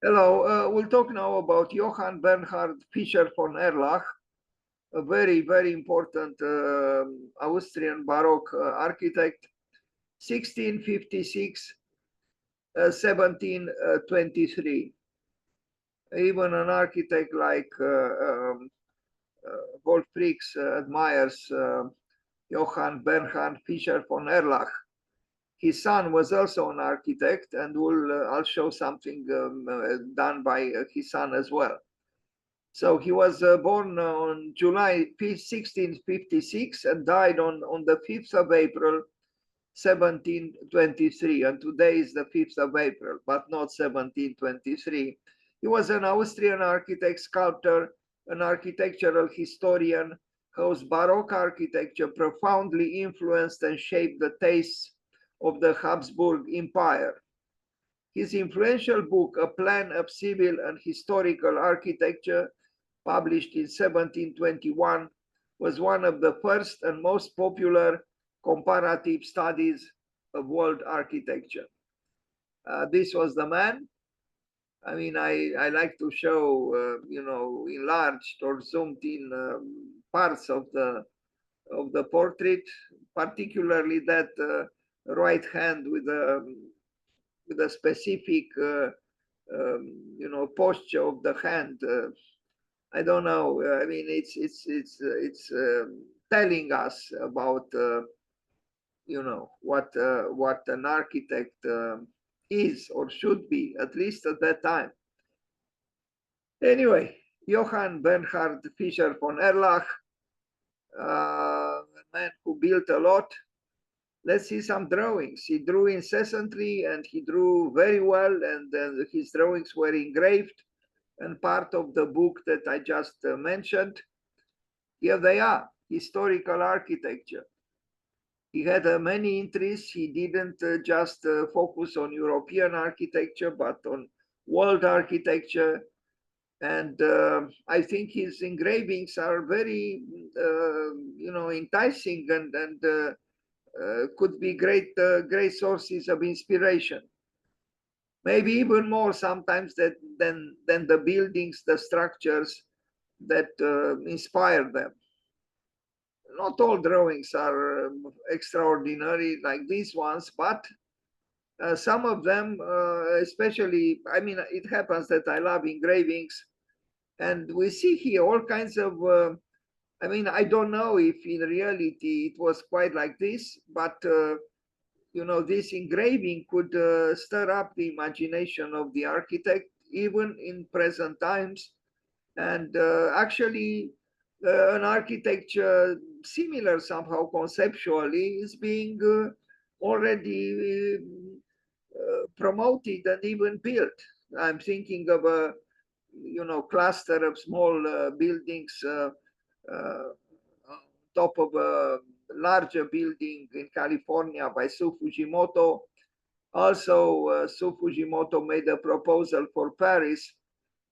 Hello, we'll talk now about Johann Bernhard Fischer von Erlach, a very, very important Austrian Baroque architect, 1656, 1723. Even an architect like Wolf Prix admires Johann Bernhard Fischer von Erlach. His son was also an architect, and I'll show something done by his son as well. So he was born on July 1656 and died on the 5th of April, 1723. And today is the 5th of April, but not 1723. He was an Austrian architect, sculptor, an architectural historian whose Baroque architecture profoundly influenced and shaped the tastes of the Habsburg Empire. His influential book, A Plan of Civil and Historical Architecture, published in 1721, was one of the first and most popular comparative studies of world architecture. This was the man. I mean, I like to show, enlarged or zoomed in parts of the portrait, particularly that right hand with a specific, posture of the hand. I don't know. I mean, it's telling us about what an architect is or should be, at least at that time. Anyway, Johann Bernhard Fischer von Erlach, a man who built a lot. Let's see some drawings. He drew incessantly and he drew very well, and his drawings were engraved and part of the book that I just mentioned. Here they are, historical architecture. He had many interests. He didn't just focus on European architecture, but on world architecture. And I think his engravings are very, enticing and could be great sources of inspiration. Maybe even more sometimes than the buildings, the structures that inspire them. Not all drawings are extraordinary like these ones, but some of them, especially, I mean, it happens that I love engravings, and we see here all kinds of, I mean, I don't know if in reality it was quite like this, but this engraving could stir up the imagination of the architect, even in present times. And actually, an architecture similar somehow conceptually is being already promoted and even built. I'm thinking of a cluster of small buildings on top of a larger building in California by Su Fujimoto. Also, Su Fujimoto made a proposal for Paris,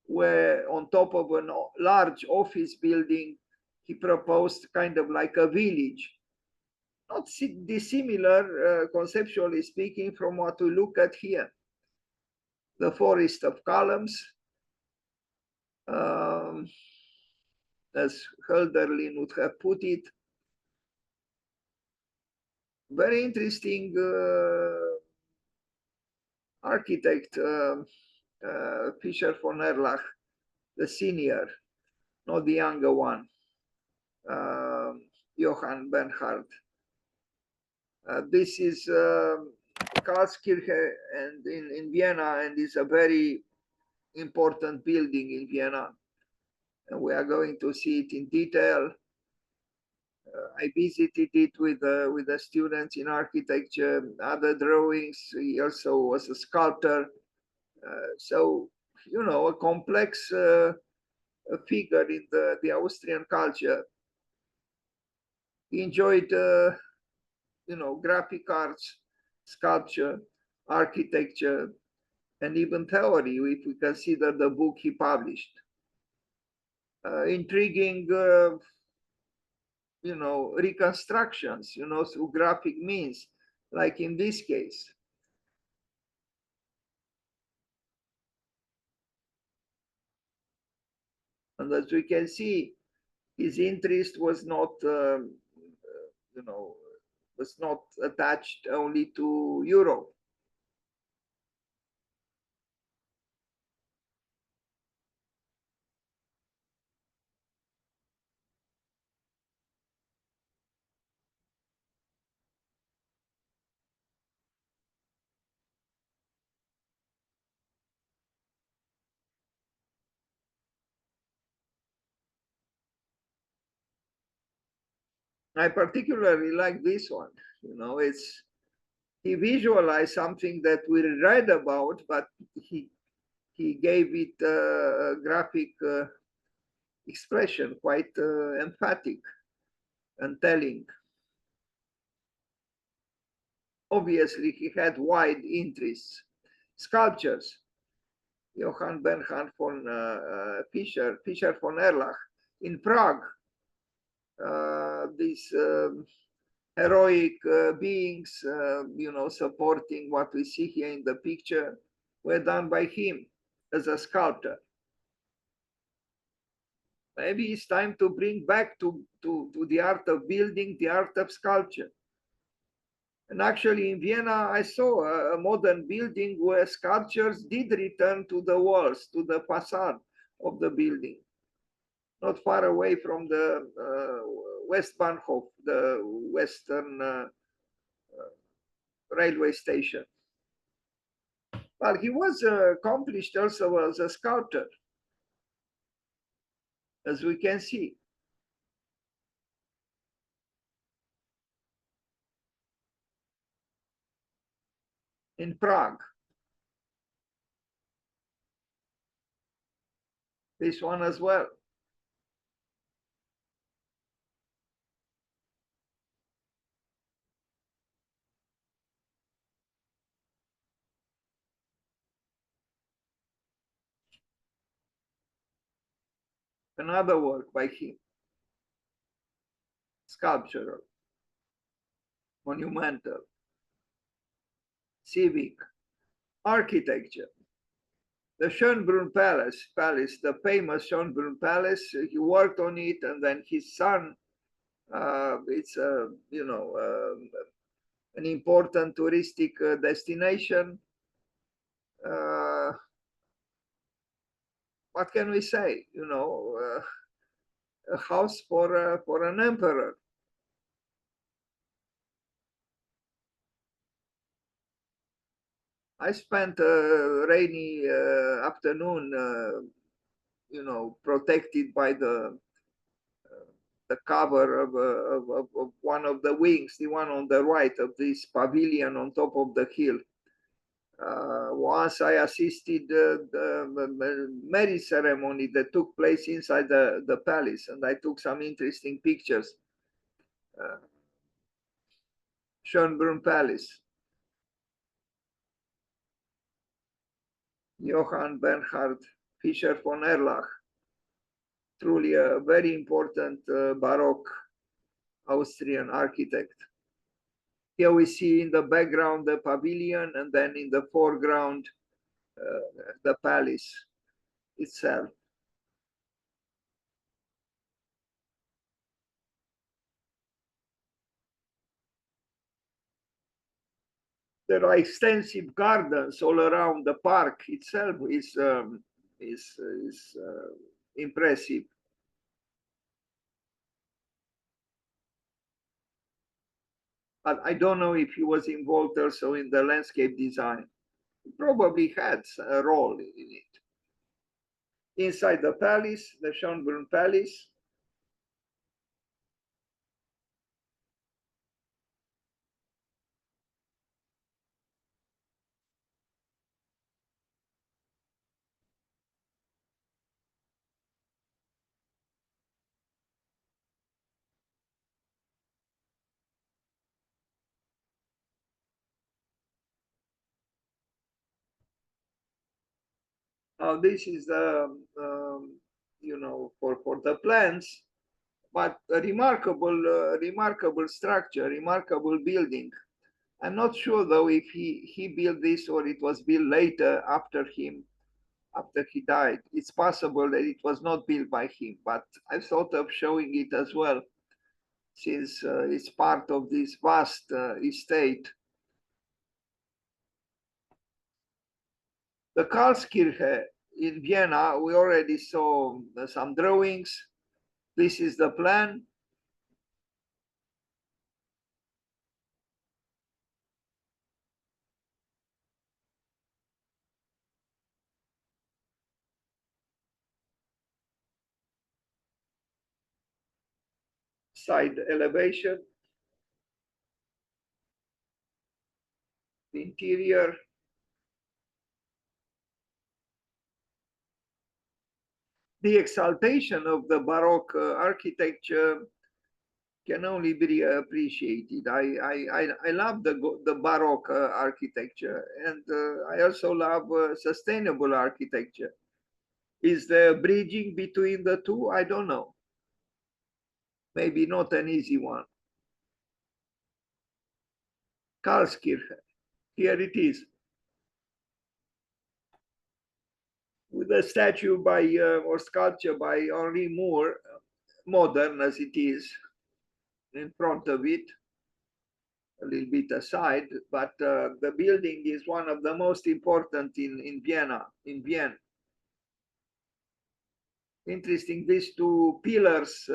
where on top of a large office building, he proposed kind of like a village. Not dissimilar, conceptually speaking, from what we look at here. The forest of columns, as Hölderlin would have put it. Very interesting architect, Fischer von Erlach, the senior, not the younger one, Johann Bernhard. This is Karlskirche and in Vienna, and is a very important building in Vienna. And we are going to see it in detail. I visited it with the students in architecture, other drawings. He also was a sculptor. So, a complex figure in the Austrian culture. He enjoyed, graphic arts, sculpture, architecture, and even theory, if we consider the book he published. Intriguing, reconstructions, through graphic means, like in this case. And as we can see, his interest was not, you know, was not attached only to Europe. I particularly like this one. You know, it's he visualized something that we read about, but he gave it a graphic expression, quite emphatic and telling. Obviously, he had wide interests. Sculptures, Johann Bernhard von Fischer, Fischer von Erlach in Prague. These heroic beings, you know, supporting what we see here in the picture, were done by him as a sculptor. Maybe it's time to bring back to the art of building, the art of sculpture. And actually in Vienna, I saw a modern building where sculptures did return to the walls, to the facade of the building, not far away from the Westbahnhof, the Western railway station. Well, he was accomplished also as a sculptor, as we can see. In Prague. This one as well. Another work by him. Sculptural, monumental, civic, architecture. The Schonbrunn Palace, the famous Schonbrunn Palace, he worked on it, and then his son, it's a, you know, an important touristic destination. What can we say? You know, a house for an emperor. I spent a rainy afternoon, you know, protected by the cover of one of the wings, the one on the right of this pavilion on top of the hill. Once I assisted the marriage ceremony that took place inside the palace, and I took some interesting pictures. Schönbrunn Palace. Johann Bernhard Fischer von Erlach, truly a very important Baroque Austrian architect. Here we see in the background the pavilion, and then in the foreground the palace itself. There are extensive gardens all around. The park itself is impressive. But I don't know if he was involved also in the landscape design. He probably had a role in it. Inside the palace, the Schönbrunn Palace, this is the, you know, for the plants, but a remarkable structure, remarkable building. I'm not sure though if he built this or it was built later after him. after he died. It's possible that it was not built by him, but I thought of showing it as well, since it's part of this vast estate. The Karlskirche in Vienna, we already saw some drawings. This is the plan. Side elevation, the interior. The exaltation of the Baroque architecture can only be appreciated. I love the Baroque architecture, and I also love sustainable architecture. Is there bridging between the two? I don't know. Maybe not an easy one. Karlskirche, here it is, with a statue by or sculpture by Henri Moore, modern as it is, in front of it, a little bit aside, but the building is one of the most important in Vienna, in Vienna. Interesting, these two pillars,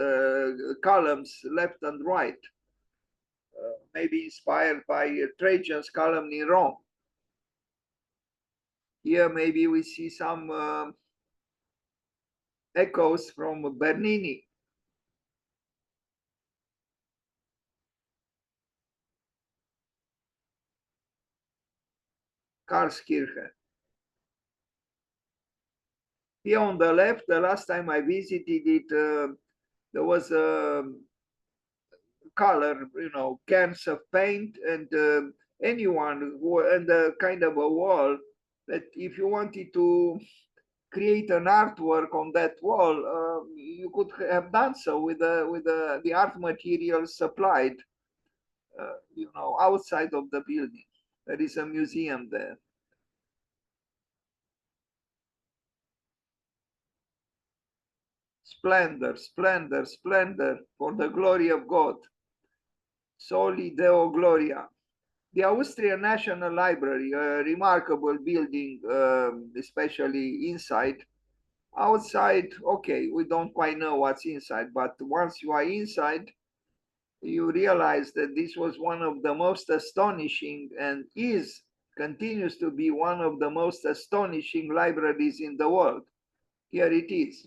columns, left and right, maybe inspired by Trajan's column in Rome. Here, maybe we see some echoes from Bernini. Karlskirche. Here on the left, the last time I visited it, there was a color, cans of paint, and anyone who, and a kind of a wall that if you wanted to create an artwork on that wall, you could have done so with the art materials supplied, outside of the building. There is a museum there. Splendor, splendor, splendor for the glory of God. Soli Deo Gloria. The Austrian National Library, a remarkable building, especially inside. Outside, okay, we don't quite know what's inside, but once you are inside, you realize that this was one of the most astonishing and continues to be one of the most astonishing libraries in the world. Here it is.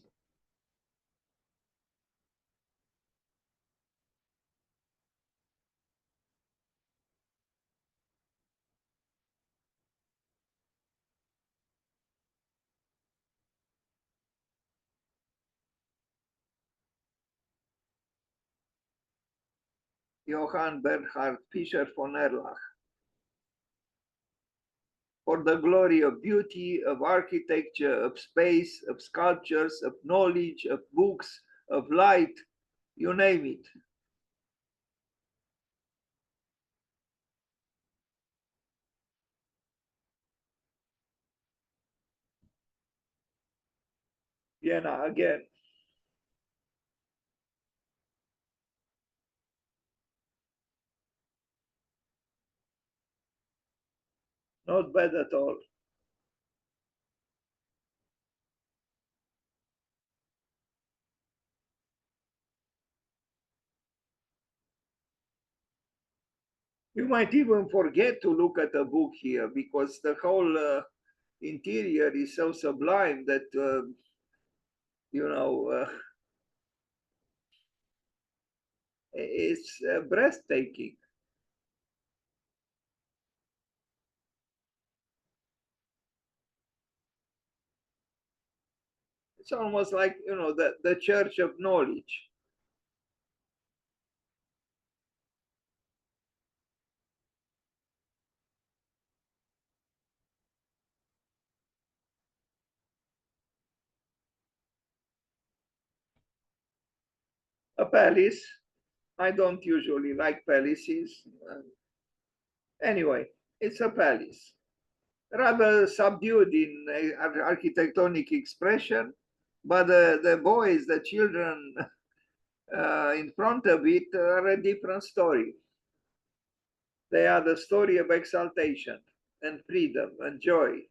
Johann Bernhard Fischer von Erlach. For the glory of beauty, of architecture, of space, of sculptures, of knowledge, of books, of light, you name it. Vienna again. Not bad at all. You might even forget to look at a book here because the whole interior is so sublime that, you know, it's breathtaking. It's almost like, the church of knowledge. A palace. I don't usually like palaces. Anyway, it's a palace. rather subdued in architectonic expression, but the boys, the children in front of it are a different story. They are the story of exaltation and freedom and joy.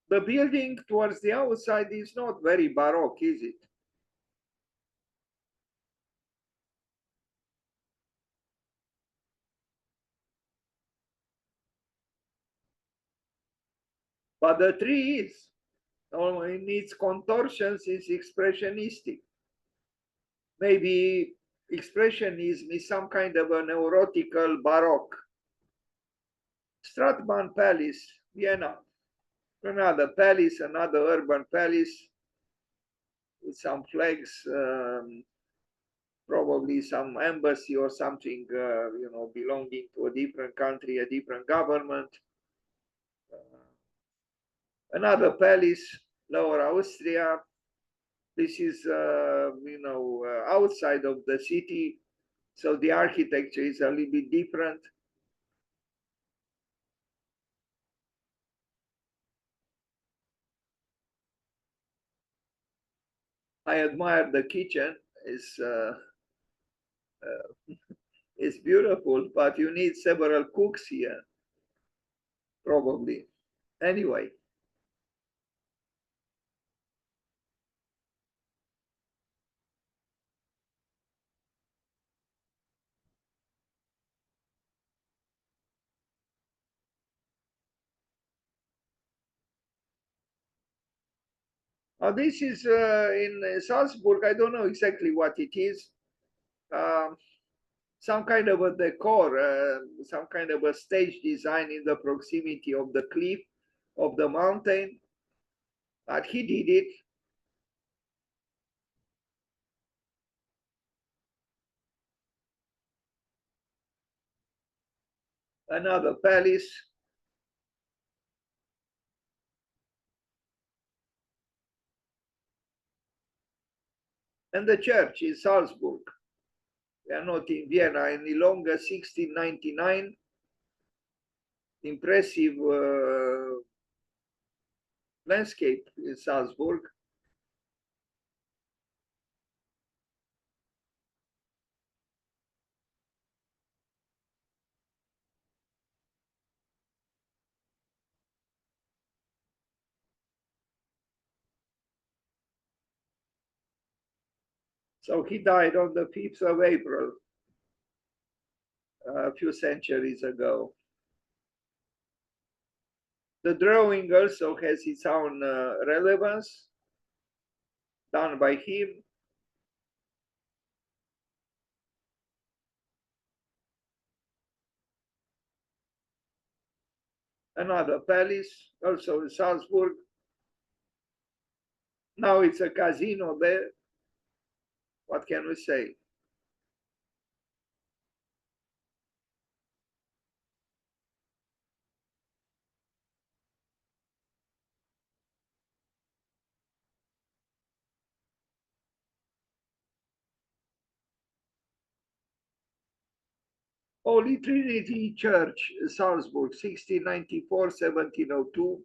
The building towards the outside is not very Baroque, is it? But the tree is. In its contortions is expressionistic. Maybe expressionism is some kind of a neurotical Baroque. Schonbrunn Palace, Vienna. Another palace, another urban palace with some flags, probably some embassy or something, belonging to a different country, a different government. Another palace, Lower Austria. This is, outside of the city, so the architecture is a little bit different. I admire the kitchen. It's beautiful, but you need several cooks here, probably. Anyway, this is in Salzburg. I don't know exactly what it is. Um, some kind of a decor, some kind of a stage design in the proximity of the cliff of the mountain. But he did it. Another palace, and the church in Salzburg. We are not in Vienna any longer. 1699, impressive landscape in Salzburg. So he died on the 5th of April, a few centuries ago. The drawing also has its own relevance, done by him. Another palace, also in Salzburg. Now it's a casino there. What can we say? Holy Trinity Church, Salzburg, 1694, 1702.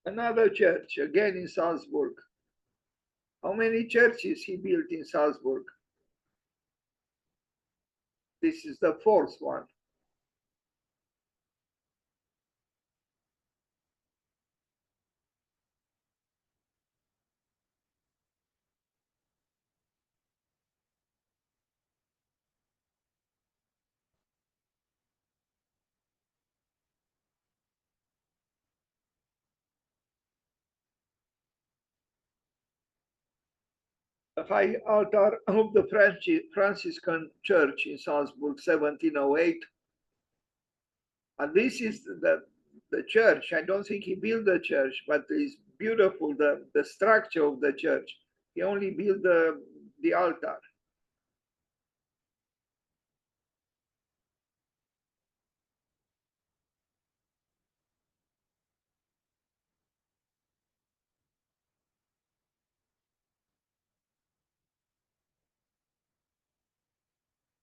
Another church, again in Salzburg. How many churches he built in Salzburg? This is the fourth one. The high altar of the Franciscan Church in Salzburg, 1708. And this is the church. I don't think he built the church, but it's beautiful, the structure of the church. He only built the altar.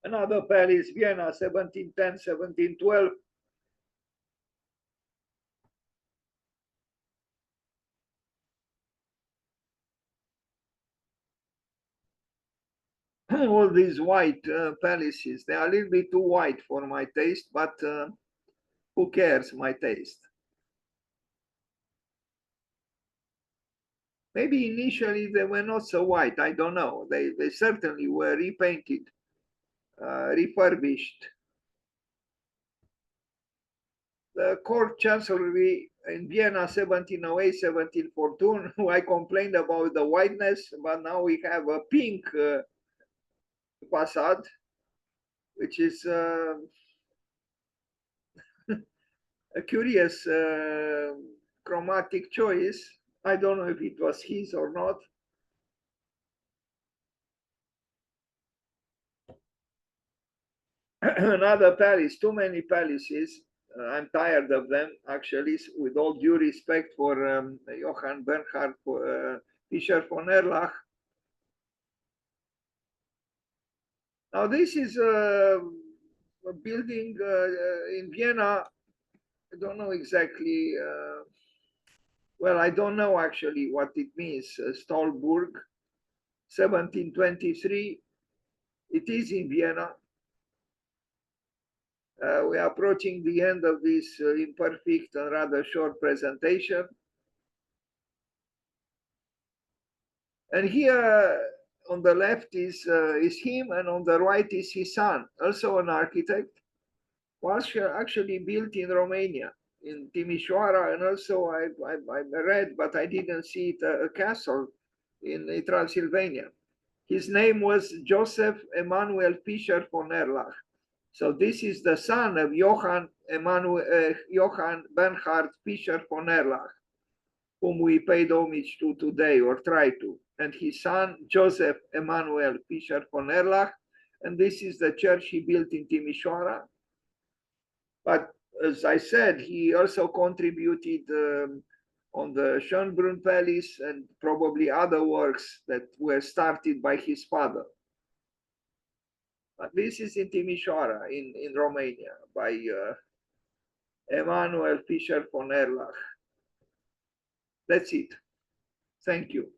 Another palace, Vienna, 1710, 1712. All these white palaces, they are a little bit too white for my taste, but who cares, my taste. Maybe initially they were not so white, I don't know. They certainly were repainted, refurbished. The court chancellery in Vienna, 1708, 1714, I complained about the whiteness, but now we have a pink facade, which is a curious chromatic choice. I don't know if it was his or not. Another palace, too many palaces. I'm tired of them, actually, with all due respect for Johann Bernhard Fischer von Erlach. Now, this is a building in Vienna. I don't know exactly. Well, I don't know actually what it means. Stolburg, 1723. It is in Vienna. We are approaching the end of this imperfect and rather short presentation. And here on the left is him, and on the right is his son, also an architect, was actually built in Romania, in Timișoara, and also I read, but I didn't see it, a castle in Transylvania. His name was Joseph Emanuel Fischer von Erlach. So this is the son of Johann Bernhard Fischer von Erlach, whom we paid homage to today, or try to, and his son Joseph Emanuel Fischer von Erlach. And this is the church he built in Timișoara. But as I said, he also contributed on the Schonbrunn Palace and probably other works that were started by his father. But this is in Timișoara, in Romania, by Emanuel Fischer von Erlach. That's it. Thank you.